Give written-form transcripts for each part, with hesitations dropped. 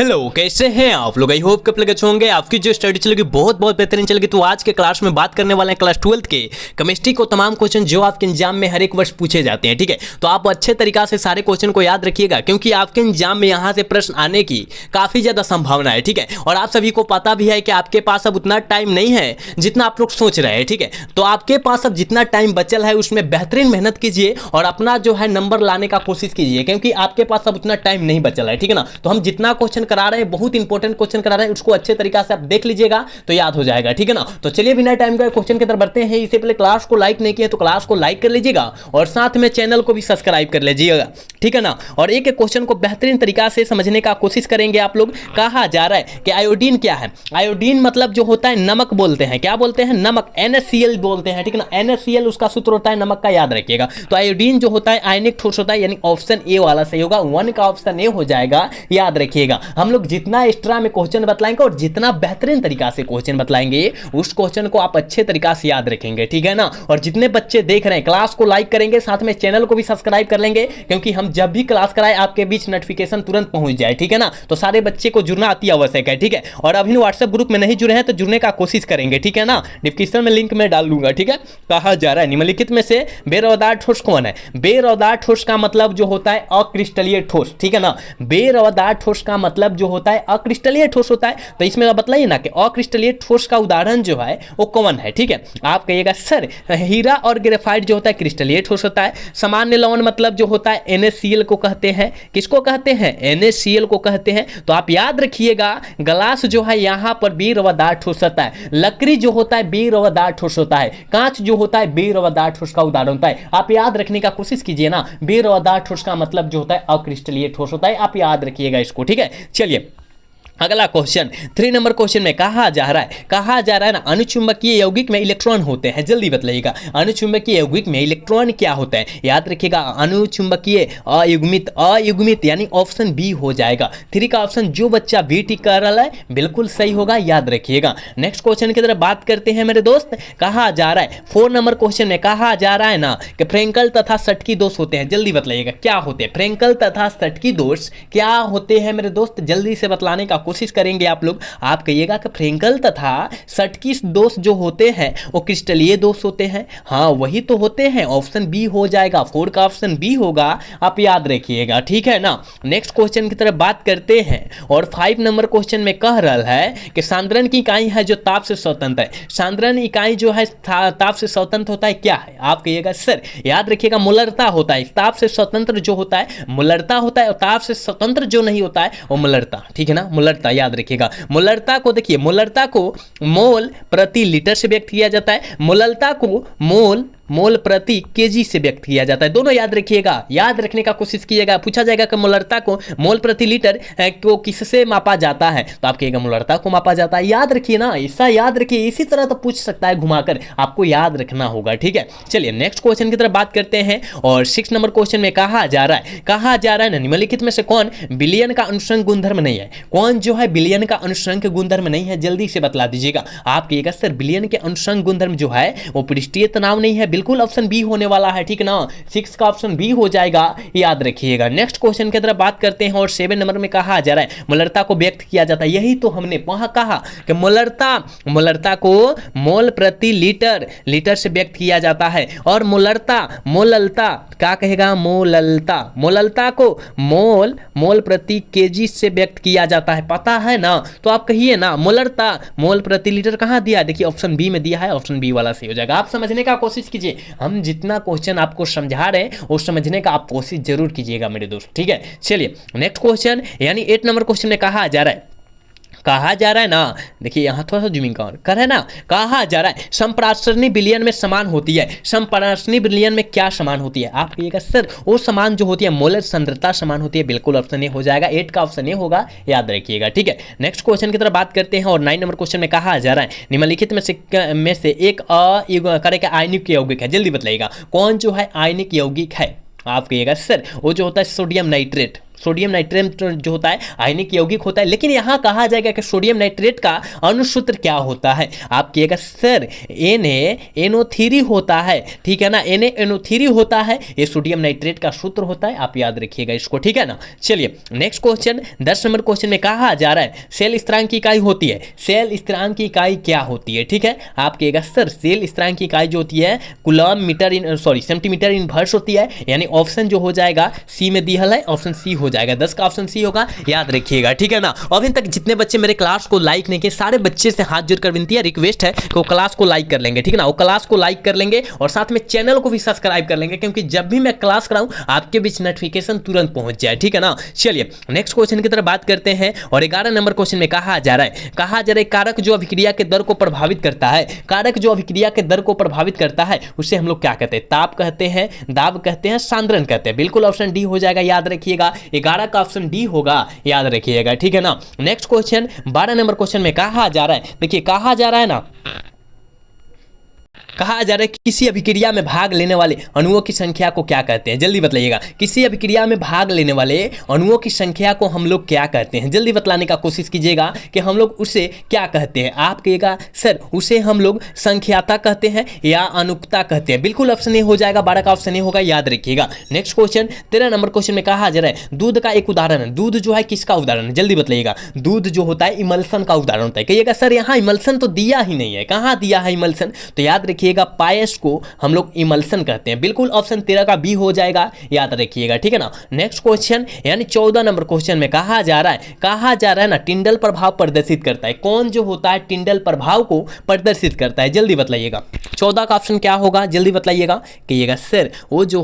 Hello, कैसे हैं आप लोग। आई होप कि अच्छे होंगे। आपकी जो स्टडी चलेगी बहुत बेहतरीन चलेगी। तो आज के क्लास में बात करने वाले हैं क्लास 12 के केमिस्ट्री को तमाम क्वेश्चन जो आपके एग्जाम में हर एक वर्ष पूछे जाते हैं। ठीक है, तो आप अच्छे तरीका से सारे क्वेश्चन को याद रखिएगा, क्योंकि आपके एग्जाम में यहाँ से प्रश्न आने की काफ़ी ज़्यादा संभावना है। ठीक है, और आप सभी को पता भी है कि आपके पास अब उतना टाइम नहीं है जितना आप लोग सोच रहे हैं। ठीक है, तो आपके पास अब जितना टाइम बचल है उसमें बेहतरीन मेहनत कीजिए और अपना जो है नंबर लाने का कोशिश कीजिए, क्योंकि आपके पास अब उतना टाइम नहीं बचल है। ठीक है ना, तो हम जितना क्वेश्चन करा रहे हैं, बहुत इंपॉर्टेंट क्वेश्चन करा रहे हैं, उसको अच्छे तरीका से आप देख लीजिएगा तो याद हो जाएगा। ठीक है ना, तो चलिए बिना टाइम का क्वेश्चन की तरफ बढ़ते हैं। इससे पहले क्लास को लाइक नहीं किया तो क्लास को लाइक कर लीजिएगा और साथ में चैनल को भी सब्सक्राइब कर लीजिएगा। ठीक है ना, और एक एक क्वेश्चन को बेहतरीन तरीका से समझने का कोशिश करेंगे आप लोग। कहा जा रहा है कि आयोडीन क्या है। आयोडीन मतलब जो होता है नमक बोलते हैं। क्या बोलते हैं? नमक, NaCl बोलते हैं। ठीक है ना, NaCl उसका सूत्र होता है नमक का, याद रखिएगा। तो आयोडीन जो होता है आयनिक ठोस होता है, यानी ऑप्शन ए वाला सही होगा। 1 का ऑप्शन ए हो जाएगा, याद रखिएगा। हम लोग जितना एक्स्ट्रा में क्वेश्चन बतलाएंगे और जितना बेहतरीन तरीका से क्वेश्चन बतलाएंगे, उस क्वेश्चन को आप अच्छे तरीका से याद रखेंगे। ठीक है ना, और जितने बच्चे देख रहे हैं क्लास को लाइक करेंगे, साथ में चैनल को भी सब्सक्राइब कर लेंगे, क्योंकि हम जब भी क्लास कराए आपके बीच नोटिफिकेशन तुरंत पहुंच जाए। ठीक है ना, तो सारे बच्चे को जुड़ना अति आवश्यक है। ठीक है, और अभी व्हाट्सएप ग्रुप में नहीं जुड़े हैं तो जुड़ने का कोशिश करेंगे। ठीक है ना, डिस्क्रिप्शन में लिंक में डाल दूंगा। ठीक है, कहा जा रहा है निम्नलिखित में से बेरवदार ठोस कौन है। बेरवदार ठोस का मतलब जो होता है अक्रिस्टलीय ठोस। ठीक है ना, बेरवदार ठोस का मतलब जो होता है अक्रिस्टलीय ठोस होता है। तो इसमें आप बताइए ना कि अक्रिस्टलीय ठोस का उदाहरण जो है वो कौन है। ठीक है, आप कहिएगा सर हीरा और ग्रेफाइट जो होता है क्रिस्टलीय ठोस होता है। सामान्य लवण मतलब जो होता है NaCl को कहते हैं। किसको कहते हैं? NaCl को कहते हैं। तो आप याद रखिएगा, ग्लास जो है यहाँ पर बेरवदार ठोस होता है। लकड़ी जो होता है बेरवदार ठोस होता है। कांच जो होता है बेरवदार ठोस का उदाहरण होता है। आप याद रखने का कोशिश कीजिए ना, बेरवदार ठोस का मतलब जो होता है अक्रिस्टलीय ठोस होता है। आप याद रखिएगा इसको। ठीक है, चलिए अगला क्वेश्चन 3 नंबर क्वेश्चन में कहा जा रहा है ना, अनुचुंबकीय यौगिक में इलेक्ट्रॉन होते हैं। जल्दी बताइएगा, अनुचुंबकीय यौगिक में इलेक्ट्रॉन क्या होता है। याद रखिएगा, अनुचुंबकीय अयुग्मित यानी ऑप्शन बी हो जाएगा। 3 का ऑप्शन जो बच्चा बी टिक कर रहा है बिल्कुल सही होगा, याद रखिएगा। नेक्स्ट क्वेश्चन की तरफ बात करते हैं मेरे दोस्त। कहा जा रहा है 4 नंबर क्वेश्चन में कहा जा रहा है ना कि फ्रेंकल तथा सटकी दोष होते हैं। जल्दी बताइएगा क्या होते हैं फ्रेंकल तथा सटकी दोष, क्या होते हैं मेरे दोस्त, जल्दी से बतलाने का कोशिश करेंगे आप लोग। आप कहिएगा कि फ्रेंकल तथा सटकी दोष जो होते हैं वो क्रिस्टलीय दोष होते हैं। हाँ वही तो होते हैं, ऑप्शन बी हो जाएगा। 4 का ऑप्शन बी होगा, आप याद रखिएगा। ठीक है ना, नेक्स्ट क्वेश्चन की तरफ बात करते हैं और 5 नंबर क्वेश्चन में कह रहा है कि सांद्रण की इकाई है जो ताप से स्वतंत्र है। सांद्रण इकाई जो है ताप से स्वतंत्र होता है, क्या है? आप कहिएगा सर, याद रखिएगा मोलरता होता है। ताप से स्वतंत्र जो होता है मोलरता होता है, और ताप से स्वतंत्र जो नहीं होता है वो मोलरता। ठीक है ना, मोलरता याद रखिएगा। मोलरता को देखिए, मोलरता को मोल प्रति लीटर से व्यक्त किया जाता है। मोलरता को मोल प्रति केजी से व्यक्त किया जाता है। दोनों याद रखिएगा, याद रखने का कोशिश कीजिएगा। पूछा जाएगा कि मोलरता को मोल प्रति लीटर को किससे मापा जाता है, तो आप कहिएगा मोलरता को मापा जाता है। याद रखिए ना, ऐसा याद रखिए। इसी तरह तो पूछ सकता है घुमाकर, आपको याद रखना होगा। ठीक है, चलिए नेक्स्ट क्वेश्चन की तरफ बात करते हैं और 6 नंबर क्वेश्चन में कहा जा रहा है ना, निम्नलिखित में से कौन विलयन का अनुसंग गुणधर्म नहीं है। कौन जो है विलयन का अनुसंग गुणधर्म नहीं है, जल्दी से बतला दीजिएगा। आप कहिएगा सर विलयन के अनुसंग गुणधर्म जो है वो पृष्ठीय तनाव नहीं है, बिल्कुल ऑप्शन बी होने वाला है। ठीक ना, 6 का ऑप्शन बी हो जाएगा, याद रखिएगा। नेक्स्ट क्वेश्चन की तरफ बात करते हैं और 7 नंबर में कहा जा रहा है मोलरता को व्यक्त किया जाता है। यही तो हमने वहां कहा कि मोलरता को मोल प्रति लीटर से व्यक्त किया जाता है। और मोललता क्या कहेगा? मोललता को मोल प्रति केजी से व्यक्त किया जाता है, पता है ना? तो आप कहिए ना मोलरता मोल प्रति लीटर कहां दिया? देखिए ऑप्शन बी में दिया है, ऑप्शन बी वाला सही हो जाएगा। आप समझने का कोशिश कीजिए, हम जितना क्वेश्चन आपको समझा रहे हैं वो समझने का आप कोशिश जरूर कीजिएगा मेरे दोस्त। ठीक है, चलिए नेक्स्ट क्वेश्चन यानी 8 नंबर क्वेश्चन में कहा जा रहा है ना, देखिए यहाँ थोड़ा सा जूमिंग कर है ना। कहा जा रहा है संप्राशनी विलयन में समान होती है। संप्राशनी विलयन में क्या समान होती है? आप कहिएगा सर वो समान जो होती है मोलर सांद्रता समान होती है, बिल्कुल ऑप्शन ए हो जाएगा। 8 का ऑप्शन ए होगा, याद रखिएगा। ठीक है, नेक्स्ट क्वेश्चन की तरफ बात करते हैं और 9 नंबर क्वेश्चन में कहा जा रहा है निम्नलिखित में से एक आयनिक यौगिक है। जल्दी बताइएगा कौन जो है आयनिक यौगिक है। आप कहिएगा सर वो जो होता है सोडियम नाइट्रेट। सोडियम नाइट्रेट जो होता है आयनिक यौगिक होता है। लेकिन यहाँ कहा जाएगा कि सोडियम नाइट्रेट का अणुसूत्र क्या होता है, आप कहिएगा सर NaNO3 होता है, ठीक है ना, NaNO3 होता है, ये सोडियम नाइट्रेट का सूत्र होता है, आप याद रखिएगा इसको, ठीक है ना। चलिए नेक्स्ट क्वेश्चन 10 नंबर क्वेश्चन में कहा जा रहा है सेल स्थिरांक की इकाई होती है, सेल स्थिरांक की इकाई क्या होती है, ठीक है, आप कहिएगा सर सेल स्थिरांक की इकाई जो होती है coulomb metre in centimetre inverse होती है, यानी ऑप्शन जो हो जाएगा सी में दिया है, ऑप्शन सी हो जाएगा, 10 का ऑप्शन सी होगा, याद रखिएगा, ठीक है ना। अभी तक जितने बच्चे मेरे क्लास को लाइक नहीं किए, सारे बच्चे से हाथ जोड़कर विनती है, रिक्वेस्ट है कि वो क्लास को लाइक कर लेंगे, ठीक है ना, वो क्लास को लाइक कर लेंगे और साथ में चैनल को भी सब्सक्राइब कर लेंगे, क्योंकि जब भी मैं क्लास कराऊं आपके बीच नोटिफिकेशन तुरंत पहुंच जाए, ठीक है ना। चलिए नेक्स्ट क्वेश्चन की तरफ बात करते हैं और 11 नंबर क्वेश्चन में कहा जा रहा है कारक जो अभिक्रिया के दर को प्रभावित करता है, कारक जो अभिक्रिया के दर को प्रभावित करता है उसे हम लोग क्या कहते हैं, ताप कहते हैं, दाब कहते हैं, सांद्रण कहते हैं, बिल्कुल ऑप्शन डी हो जाएगा, याद रखिएगा, 11 का ऑप्शन डी होगा, याद रखिएगा, ठीक है ना। नेक्स्ट क्वेश्चन 12 नंबर क्वेश्चन में कहा जा रहा है, देखिए कहा जा रहा है ना, कहा जा रहा है किसी अभिक्रिया में भाग लेने वाले अणुओं की संख्या को क्या कहते हैं, जल्दी बताइएगा, किसी अभिक्रिया में भाग लेने वाले अणुओं की संख्या को हम लोग क्या कहते हैं, जल्दी बतलाने का कोशिश कीजिएगा कि हम लोग उसे क्या कहते हैं, आप कहिएगा सर उसे हम लोग संख्याता कहते हैं या अनुक्ता कहते हैं, बिल्कुल ऑप्शन ए हो जाएगा, 12 का ऑप्शन ए होगा, याद रखिएगा। नेक्स्ट क्वेश्चन 13 नंबर क्वेश्चन में कहा जा रहा है दूध का एक उदाहरण है, दूध जो है किसका उदाहरण है, जल्दी बताइएगा, दूध जो होता है इमल्सन का उदाहरण होता है, कहिएगा सर यहाँ इमल्सन तो दिया ही नहीं है, कहाँ दिया है इमल्सन, तो याद रखिएगा पायस को हम लोग इमल्सन कहते हैं, बिल्कुल ऑप्शन 13 का बी हो जाएगा, याद रखिएगा, ठीक है ना। नेक्स्ट क्वेश्चन यानी 14 नंबर क्वेश्चन में कहा जा रहा है ना टिंडल प्रभाव प्रदर्शित करता है, कौन जो होता है टिंडल प्रभाव को प्रदर्शित करता है, जल्दी बताइएगा, 14 का ऑप्शन क्या होगा, जल्दी बताइएगा, कहिएगा सर वो जो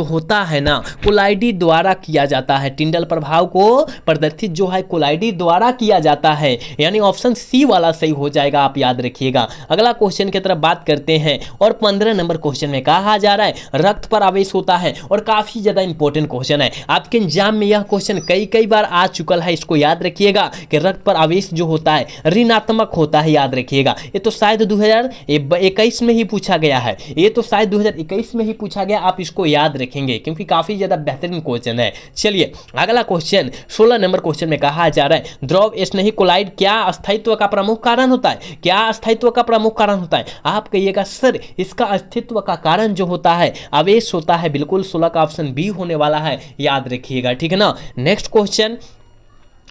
होता है ना कोलाइडी द्वारा किया जाता है, टिंडल प्रभाव को प्रदर्शित जो है कोलाइडी द्वारा किया जाता है, यानी ऑप्शन सी वाला सही हो जाएगा, आप याद रखिएगा। अगला क्वेश्चन की तरफ बात करते हैं और 15 नंबर क्वेश्चन में कहा जा रहा है रक्त पर आवेश होता है, और काफी ज्यादा इंपॉर्टेंट क्वेश्चन है, आपके एग्जाम में यह क्वेश्चन कई बार आ चुका है, इसको याद रखिएगा कि रक्त पर आवेश जो होता है ऋणात्मक होता है, याद रखिएगा, ये तो शायद 2021 में ही पूछा गया है, ये तो शायद 2021 में ही पूछा गया, आप इसको याद रखेंगे क्योंकि काफी ज्यादा बेहतरीन क्वेश्चन है। चलिए अगला क्वेश्चन 16 नंबर क्वेश्चन में कहा जा रहा है द्रव स्नेही कोलाइड क्या अस्थायित्व का प्रमुख कारण होता है, क्या अस्थायित्व का प्रमुख कारण होता है, आप कहिएगा सर इसका अस्तित्व का कारण जो होता है आवेश होता है, बिल्कुल 16 का ऑप्शन बी होने वाला है, याद रखिएगा, ठीक है ना। नेक्स्ट क्वेश्चन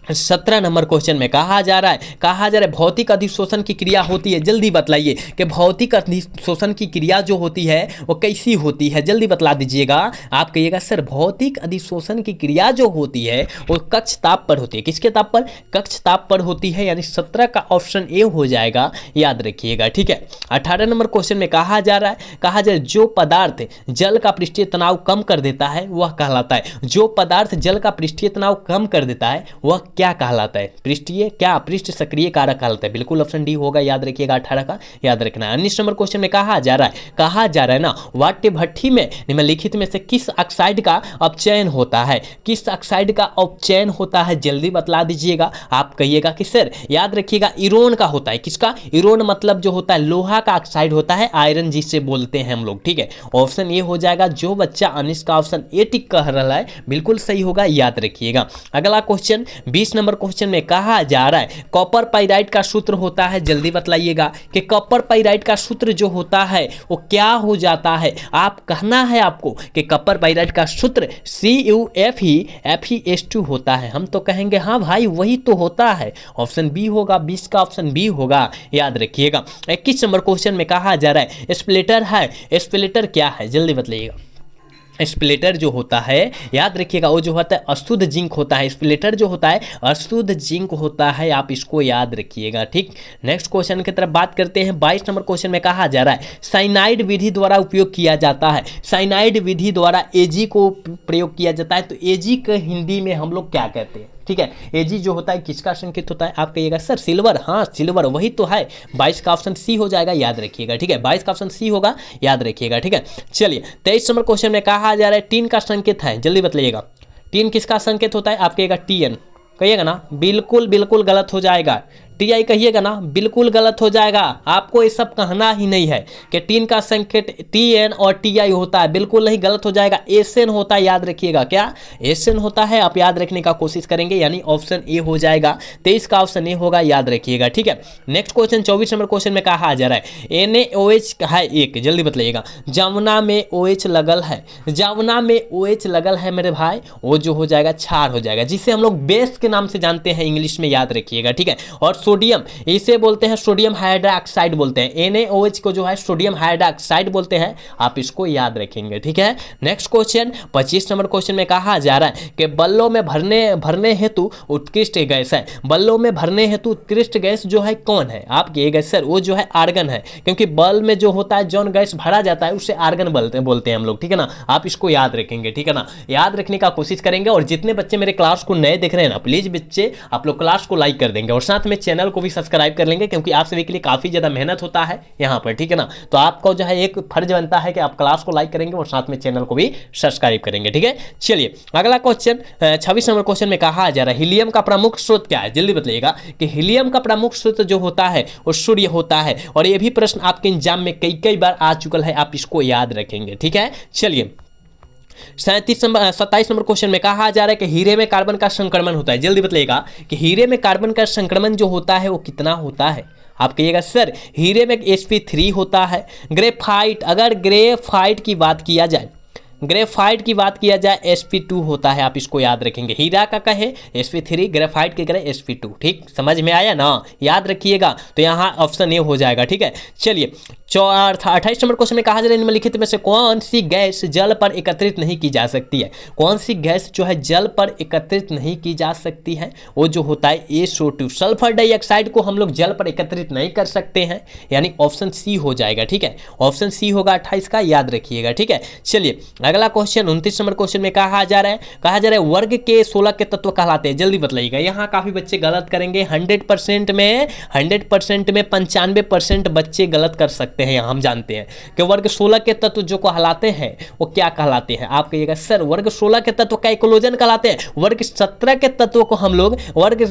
17 नंबर क्वेश्चन में कहा जा रहा है भौतिक अधिशोषण की क्रिया होती है, जल्दी बतलाइए कि भौतिक अधिशोषण की क्रिया जो होती है वो कैसी होती है, जल्दी बतला दीजिएगा, आप कहिएगा सर भौतिक अधिशोषण की क्रिया जो होती है वो कक्ष ताप पर होती है, किसके ताप पर, कक्ष ताप पर होती है, यानी 17 का ऑप्शन ए हो जाएगा, याद रखिएगा, ठीक है। 18 नंबर क्वेश्चन में कहा जा रहा है जो पदार्थ जल का पृष्ठीय तनाव कम कर देता है वह कहलाता है, जो पदार्थ जल का पृष्ठीय तनाव कम कर देता है वह क्या कहलाता है, पृष्ठ सक्रिय कारक कहलाता है, बिल्कुल ऑप्शन डी होगा, याद रखिएगा, 18 का याद रखना है। 19 नंबर क्वेश्चन में कहा जा रहा है ना वाट्य भट्ठी में निम्नलिखित में से किस ऑक्साइड का अपचयन होता है, किस ऑक्साइड का अपचयन होता है, जल्दी बतला दीजिएगा, आप कहिएगा कि सर याद रखिएगा इरोन का होता है, किसका, इरोन मतलब जो होता है लोहा का ऑक्साइड होता है, आयरन जिसे बोलते हैं हम लोग, ठीक है, ऑप्शन ए हो जाएगा, जो बच्चा अनिश का ऑप्शन ए टिक कह रहा है बिल्कुल सही होगा, याद रखिएगा। अगला क्वेश्चन 20 नंबर क्वेश्चन में कहा जा रहा है कॉपर पाइराइट का सूत्र होता है, जल्दी बतलाइएगा कि कॉपर पाइराइट का सूत्र जो होता है वो क्या हो जाता है, आप कहना है आपको कि कॉपर पाइराइट का सूत्र CuFeS2 होता है, हम तो कहेंगे हाँ भाई वही तो होता है, ऑप्शन बी होगा, 20 का ऑप्शन बी होगा, याद रखिएगा। 21 नंबर क्वेश्चन में कहा जा रहा है स्प्लिटर क्या है, जल्दी बताइएगा, स्प्लिटर जो होता है याद रखिएगा वो जो होता है अशुद्ध जिंक होता है, स्प्लिटर जो होता है अशुद्ध जिंक होता है, आप इसको याद रखिएगा, ठीक। नेक्स्ट क्वेश्चन की तरफ बात करते हैं। 22 नंबर क्वेश्चन में कहा जा रहा है साइनाइड विधि द्वारा उपयोग किया जाता है, साइनाइड विधि द्वारा Ag को प्रयोग किया जाता है, तो Ag को हिंदी में हम लोग क्या कहते हैं, ठीक है, Ag जो होता है किसका संकेत होता है, आप कहिएगा सर सिल्वर, हाँ सिल्वर वही तो है, 22 का ऑप्शन सी हो जाएगा, याद रखिएगा, ठीक है, 22 का ऑप्शन सी होगा, याद रखिएगा, ठीक है। चलिए 23 नंबर क्वेश्चन में कहा जा रहा है टीन का संकेत है, जल्दी बतलाइएगा, टीन किसका संकेत होता है, आप कहिएगा Tn, कहिएगा ना, बिल्कुल गलत हो जाएगा, TI कहिएगा ना, बिल्कुल गलत हो जाएगा। आपको ये सब कहना ही नहीं है कि टीन का संकेत TN और TI होता है, बिल्कुल नहीं, गलत हो जाएगा। SN होता है, याद रखिएगा। क्या SN होता है? आप याद रखने का कोशिश करेंगे, यानी ऑप्शन ए हो जाएगा। 23 का ऑप्शन ए होगा, याद रखिएगा, ठीक है। नेक्स्ट क्वेश्चन 24 नंबर क्वेश्चन में कहा जा रहा है NaOH है एक, जल्दी बताइएगा। जमुना में OH लगल है, जमुना में OH लगल है मेरे भाई, वो जो हो जाएगा क्षार हो जाएगा, जिसे हम लोग बेस के नाम से जानते हैं इंग्लिश में, याद रखिएगा, ठीक है। और सोडियम, इसे बोलते हैं सोडियम हाइड्रोक्साइड बोलते हैं। NaOH को जो है सोडियम हाइड्रोक्साइड बोलते हैं, आप इसको याद रखेंगे, ठीक है। नेक्स्ट क्वेश्चन 25 नंबर क्वेश्चन में कहा जा रहा है कि बल्लों में भरने हेतु उत्कृष्ट गैस है। बल्लों में भरने हेतु उत्कृष्ट गैस जो है कौन है? आप कहिएगा सर वो जो है आर्गन है, क्योंकि बल्ब में जो होता है जौन गैस भरा जाता है उसे आर्गन बोलते हैं हम लोग, ठीक है ना। आप इसको याद रखेंगे, ठीक है ना, याद रखने का कोशिश करेंगे। और जितने बच्चे मेरे क्लास को नए देख रहे हैं ना, प्लीज बच्चे आप लोग क्लास को लाइक कर देंगे और साथ में चैनल को भी सब्सक्राइब कर लेंगे, क्योंकि आप सभी के लिए काफी ज्यादा मेहनत होता है यहाँ पर, ठीक है ना। तो आपको जो है एक फर्ज बनता है कि आप क्लास को लाइक करेंगे और साथ में चैनल को भी सब्सक्राइब करेंगे, ठीक है। चलिए अगला क्वेश्चन 26 नंबर क्वेश्चन में कहा जा रहा है हीलियम का प्रमुख स्रोत क्या है? जल्दी बताइएगा कि हीलियम का प्रमुख स्रोत जो होता है वो सूर्य होता है। और ये भी प्रश्न आपके एग्जाम में कई बार आ चुका है, आप इसको याद रखेंगे, ठीक है। चलिए 27 नंबर क्वेश्चन में कहा जा रहा है कि हीरे में कार्बन का संक्रमण होता है। जल्दी बताइएगा कि हीरे में कार्बन का संक्रमण जो होता है वो कितना होता है? आप कहिएगा सर हीरे में sp3 होता है। ग्रेफाइट, अगर ग्रेफाइट की बात किया जाए, ग्रेफाइट की बात किया जाए sp2 होता है, आप इसको याद रखेंगे। हीरा का कहे sp3, ग्रेफाइट की करे sp2, ठीक, समझ में आया ना, याद रखिएगा। तो यहाँ ऑप्शन ए हो जाएगा, ठीक है। चलिए 28 नंबर क्वेश्चन में कहा जा रहा है निम्नलिखित में से कौन सी गैस जल पर एकत्रित नहीं की जा सकती है? कौन सी गैस जो है जल पर एकत्रित नहीं की जा सकती है? वो जो होता है SO2, सल्फर डाइऑक्साइड को हम लोग जल पर एकत्रित नहीं कर सकते हैं, यानी ऑप्शन सी हो जाएगा, ठीक है। ऑप्शन सी होगा 28 का, याद रखिएगा, ठीक है। चलिए अगला क्वेश्चन 29 नंबर क्वेश्चन में कहा जा रहा है वर्ग के 16 के तत्व कहलाते हैं। जल्दी बताइएगा, यहाँ काफी बच्चे गलत करेंगे। 100% में 95% बच्चे गलत कर सकते हैं। हम जानते हैं कि वर्ग 16 के तत्व जो कहलाते हैं वो क्या कहलाते हैं? आप कहिएगा सर वर्ग 16 के तत्व कैकोलोजन कहलाते हैं। वर्ग 17 के तत्वों को हम लोग वर्ग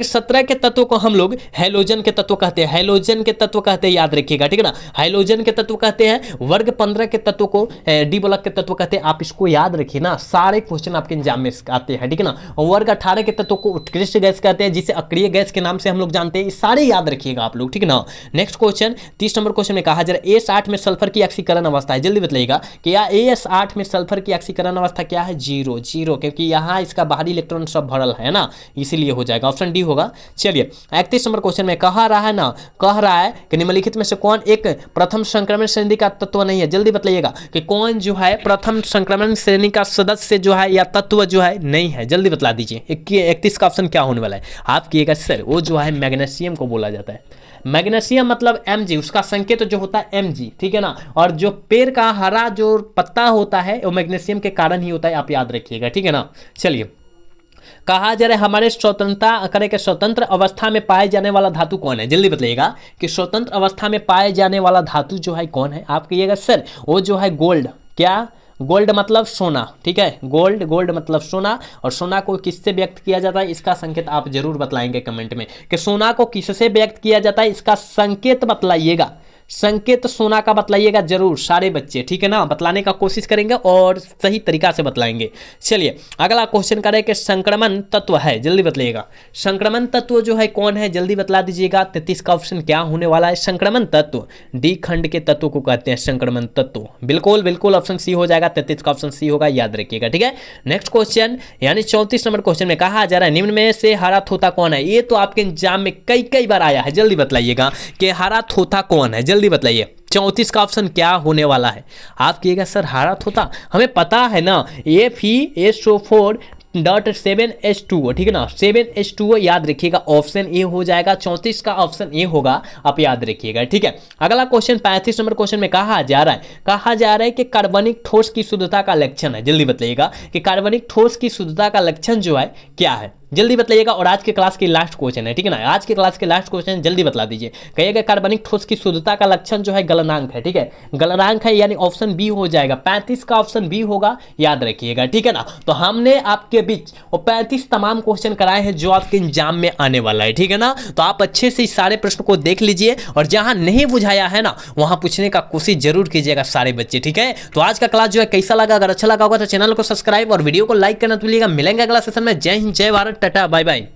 17 के तत्व को हम लोग हैलोजन के तत्व कहते हैं, हैलोजन के तत्व कहते हैं, याद रखिएगा, ठीक है ना, हैलोजन के तत्व कहते हैं। वर्ग 15 के तत्व को डी ब्लॉक के तत्व कहते हैं, आप इसको याद रखिए ना, सारे क्वेश्चन आपके एग्जाम में आते हैं, ठीक है ना। और वर्ग 18 के तत्व को उत्कृष्ट गैस कहते हैं, जिसे अक्रिय गैस के नाम से हम लोग जानते हैं। ये सारे याद रखिएगा आप लोग, ठीक है ना। नेक्स्ट क्वेश्चन 30 नंबर क्वेश्चन में कहा जा रहा है S8 में सल्फर की ऑक्सीकरण अवस्था है। जल्दी बताइएगा कि S8 में सल्फर की ऑक्सीकरण अवस्था क्या है? 0, क्योंकि यहाँ इसका बाहरी इलेक्ट्रॉन सब भरल है ना, इसीलिए हो जाएगा, ऑप्शन डी होगा। चलिए 31 नंबर क्वेश्चन में कह रहा है कि निम्नलिखित में से कौन एक प्रथम संक्रमण श्रेणी का तत्व नहीं है? जल्दी बताइएगा कि कौन जो है प्रथम संक्रमण श्रेणी का सदस्य जो है या तत्व जो है नहीं है, जल्दी बतला दीजिए। 31 का ऑप्शन क्या होने वाला है? आप कहिएगा सर वो जो है मैग्नीशियम को बोला जाता है। मैग्नीशियम मतलब Mg, उसका संकेत जो होता है Mg, ठीक है ना। और जो पेड़ का हरा जो पत्ता होता है वो मैग्नीशियम के कारण ही होता है, आप याद रखिएगा, ठीक है ना। चलिए कहा जा रहा है हमारे स्वतंत्र अवस्था में पाए जाने वाला धातु कौन है? जल्दी बताइएगा कि स्वतंत्र अवस्था में पाए जाने वाला धातु जो है कौन है? आप कहिएगा सर वो जो है गोल्ड। क्या? गोल्ड मतलब सोना, ठीक है, गोल्ड मतलब सोना। और सोना को किससे व्यक्त किया जाता है, इसका संकेत आप जरूर बतलाएंगे कमेंट में कि सोना को किससे व्यक्त किया जाता है, इसका संकेत बतलाइएगा। संकेत सोना का बतलाइएगा जरूर सारे बच्चे, ठीक है ना, बतलाने का कोशिश करेंगे और सही तरीका से बतलाएंगे। चलिए अगला क्वेश्चन करें कि संक्रमण तत्व है, जल्दी बतलाइएगा संक्रमण तत्व जो है कौन है, जल्दी बतला दीजिएगा। 33 का ऑप्शन क्या होने वाला है? संक्रमण तत्व डी खंड के तत्व को कहते हैं संक्रमण तत्व, बिल्कुल ऑप्शन सी हो जाएगा। 33 का ऑप्शन सी होगा, याद रखिएगा, ठीक है। नेक्स्ट क्वेश्चन यानी 34 नंबर क्वेश्चन में कहा जा रहा है निम्न में से हरा थोथा कौन है? ये तो आपके एग्जाम में कई बार आया है, जल्दी बतलाइएगा कि हरा थोथा कौन है, जल्दी बताइए। 34 का ऑप्शन क्या होने वाला है? आप कहिएगा सर हरा थोथा, हमें पता है ना, Fe2O4.7H2O, ठीक है ना, 7H2O याद रखिएगा, ऑप्शन ए हो जाएगा। 34 का ऑप्शन ए होगा, आप याद रखिएगा, ठीक है। अगला क्वेश्चन 35 नंबर क्वेश्चन में कहा जा रहा है कि कार्बनिक ठोस की शुद्धता का लक्षण है। जल्दी बताइएगा कि कार्बनिक ठोस की शुद्धता का लक्षण जो है क्या है? जल्दी बताइएगा। और आज के क्लास की लास्ट क्वेश्चन है, ठीक है ना, आज के क्लास के लास्ट क्वेश्चन जल्दी बता दीजिए। कहिएगा कार्बनिक ठोस की शुद्धता का लक्षण जो है गलनांक है, ठीक है, गलनांक है, यानी ऑप्शन बी हो जाएगा, 35 का ऑप्शन बी होगा, याद रखिएगा, ठीक है ना। तो हमने आपके बीच वो 35 तमाम क्वेश्चन कराए हैं जो आपके एग्जाम में आने वाला है, ठीक है ना। तो आप अच्छे से इस सारे प्रश्न को देख लीजिए और जहां नहीं बुझाया है ना वहां पूछने का कोशिश जरूर कीजिएगा सारे बच्चे, ठीक है। तो आज का क्लास जो है कैसा लगा, अगर अच्छा लगा होगा तो चैनल को सब्सक्राइब और वीडियो को लाइक करना तो भूलिएगा। मिलेंगे अगला सेशन में। जय हिंद, जय भारत, टाटा, बाय बाय।